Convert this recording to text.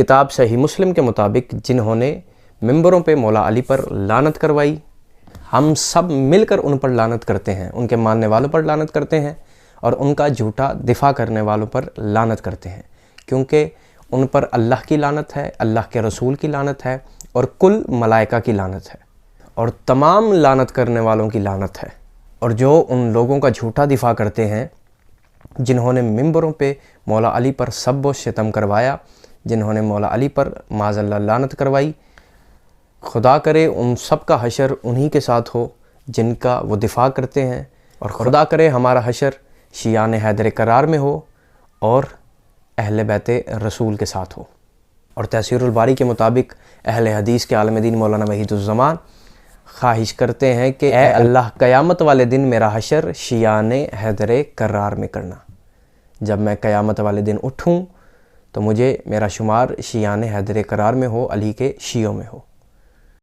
کتاب صحیح مسلم کے مطابق جنہوں نے ممبروں پہ مولا علی پر لعنت کروائی، ہم سب مل کر ان پر لعنت کرتے ہیں، ان کے ماننے والوں پر لعنت کرتے ہیں اور ان کا جھوٹا دفاع کرنے والوں پر لعنت کرتے ہیں، کیونکہ ان پر اللہ کی لعنت ہے، اللہ کے رسول کی لعنت ہے اور کل ملائکہ کی لعنت ہے اور تمام لعنت کرنے والوں کی لعنت ہے۔ اور جو ان لوگوں کا جھوٹا دفاع کرتے ہیں جنہوں نے ممبروں پہ مولا علی پر سب و شتم کروایا، جنہوں نے مولا علی پر معاذ اللہ لعنت کروائی، خدا کرے ان سب کا حشر انہی کے ساتھ ہو جن کا وہ دفاع کرتے ہیں، اور خدا کرے ہمارا حشر شیعان حیدر کرار میں ہو اور اہل بیت رسول کے ساتھ ہو۔ اور تحصیل الباری کے مطابق اہل حدیث کے عالم دین مولانا وحید الزمان خواہش کرتے ہیں کہ اے اللہ قیامت والے دن میرا حشر شیعان حیدر کرار میں کرنا، جب میں قیامت والے دن اٹھوں تو مجھے میرا شمار شیعان حیدر کرار میں ہو، علی کے شیعوں میں ہو۔